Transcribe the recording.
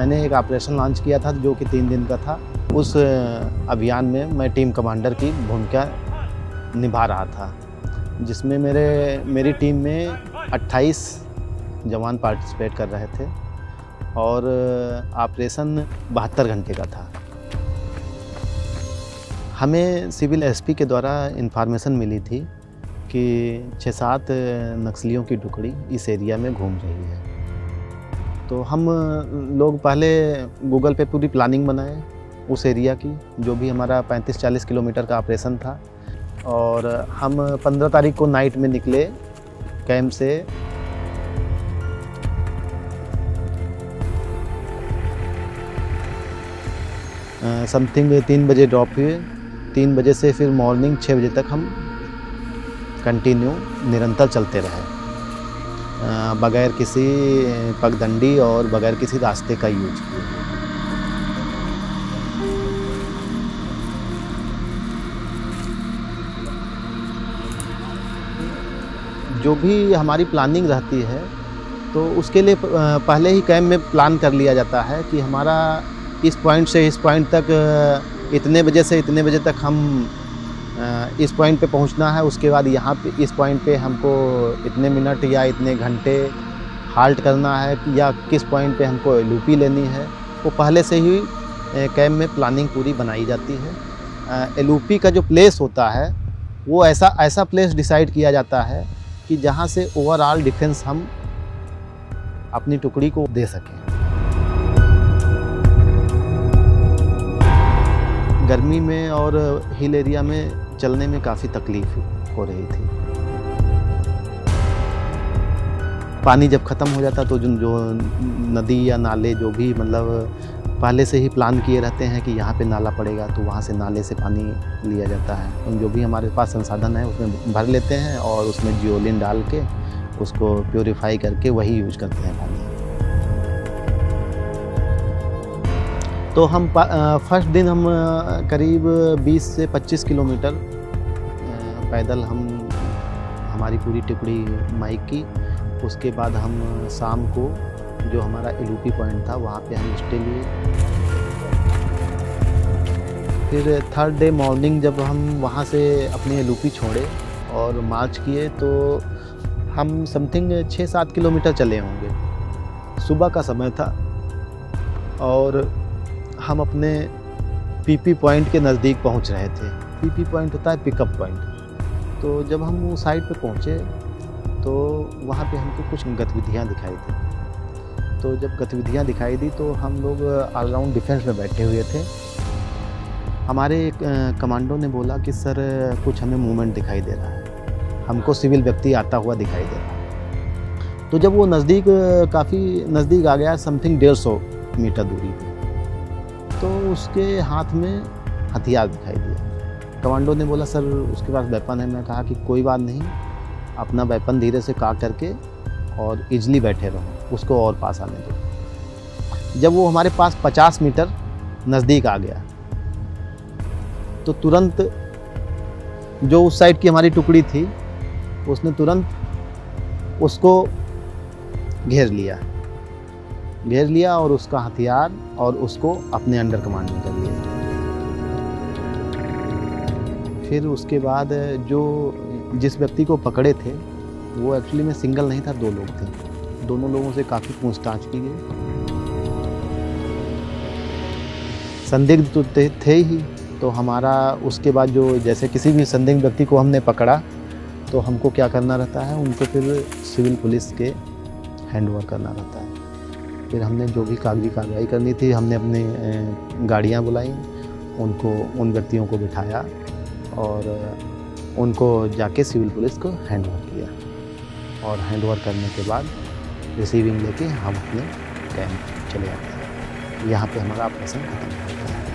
मैंने एक operation launch किया था जो कि 3 दिन का था। उस अभियान में मैं टीम कमांडर की भूमिका निभा रहा था, जिसमें मेरी टीम में 28 जवान पार्टिसिपेट कर रहे थे और ऑपरेशन 72 घंटे का था। हमें सिविल एसपी के द्वारा इन्फॉर्मेशन मिली थी कि 6-7 नक्सलियों की टुकड़ी इस एरिया में घूम रही है। तो हम लोग पहले गूगल पे पूरी प्लानिंग बनाए उस एरिया की, जो भी हमारा 35-40 किलोमीटर का ऑपरेशन था। और हम 15 तारीख को नाइट में निकले कैंप से। समथिंग 3 बजे ड्रॉप हुए। 3 बजे से फिर मॉर्निंग 6 बजे तक हम कंटिन्यू निरंतर चलते रहे, बगैर किसी पगडंडी और बगैर किसी रास्ते का यूज किए। जो भी हमारी प्लानिंग रहती है तो उसके लिए पहले ही कैंप में प्लान कर लिया जाता है कि हमारा इस पॉइंट से इस पॉइंट तक इतने बजे से इतने बजे तक हम इस पॉइंट पे पहुंचना है। उसके बाद यहाँ पे इस पॉइंट पे हमको इतने मिनट या इतने घंटे हाल्ट करना है, या किस पॉइंट पे हमको एलओपी लेनी है, वो पहले से ही कैंप में प्लानिंग पूरी बनाई जाती है। एलओपी का जो प्लेस होता है वो ऐसा प्लेस डिसाइड किया जाता है कि जहाँ से ओवरऑल डिफेंस हम अपनी टुकड़ी को दे सकें। गर्मी में और हिल एरिया में चलने में काफ़ी तकलीफ हो रही थी। पानी जब ख़त्म हो जाता तो जो नदी या नाले जो भी मतलब पहले से ही प्लान किए रहते हैं कि यहाँ पे नाला पड़ेगा, तो वहाँ से नाले से पानी लिया जाता है। जो भी हमारे पास संसाधन है उसमें भर लेते हैं और उसमें जियोलिन डाल के उसको प्योरीफाई करके वही यूज करते हैं पानी। तो हम फर्स्ट दिन हम करीब 20 से 25 किलोमीटर पैदल हमारी पूरी टुकड़ी माइक की। उसके बाद हम शाम को जो हमारा एलओपी पॉइंट था वहाँ पे हम स्टे लिए। फिर थर्ड डे मॉर्निंग जब हम वहाँ से अपनी एलओपी छोड़े और मार्च किए तो हम समथिंग 6-7 किलोमीटर चले होंगे। सुबह का समय था और हम अपने पीपी पॉइंट के नज़दीक पहुंच रहे थे। पीपी पॉइंट होता है पिकअप पॉइंट। तो जब हम वो साइड पे पहुंचे तो वहाँ पे हमको कुछ गतिविधियाँ दिखाई दी। तो जब गतिविधियाँ दिखाई दी तो हम लोग ऑलराउंड डिफेंस में बैठे हुए थे। हमारे कमांडो ने बोला कि सर कुछ हमें मूवमेंट दिखाई दे रहा है, हमको सिविल व्यक्ति आता हुआ दिखाई दे रहा है। तो जब वो काफ़ी नज़दीक आ गया, समथिंग 150 मीटर दूरी पे, तो उसके हाथ में हथियार दिखाई दिया। कमांडो ने बोला सर उसके पास वेपन है। मैं कहा कि कोई बात नहीं, अपना वेपन धीरे से काट करके और इजली बैठे रहो, उसको और पास आने दो। जब वो हमारे पास 50 मीटर नज़दीक आ गया तो तुरंत जो उस साइड की हमारी टुकड़ी थी उसने तुरंत उसको घेर लिया और उसका हथियार और उसको अपने अंडर कमांड में कर लिया। फिर उसके बाद जिस व्यक्ति को पकड़े थे वो एक्चुअली में सिंगल नहीं था, 2 लोग थे। दोनों लोगों से काफ़ी पूछताछ की गई। संदिग्ध तो थे ही, तो हमारा उसके बाद जो जैसे किसी भी संदिग्ध व्यक्ति को हमने पकड़ा तो हमको क्या करना रहता है, उनको फिर सिविल पुलिस के हैंडओवर करना रहता है। फिर हमने जो भी कागजी कार्रवाई करनी थी हमने अपनी गाड़ियाँ बुलाई, उन व्यक्तियों को बिठाया और उनको जाके सिविल पुलिस को हैंडओवर किया। और हैंडओवर करने के बाद रिसीविंग लेके हम अपने कैंप चले जाते हैं। यहाँ पे हमारा ऑपरेशन खत्म होता है।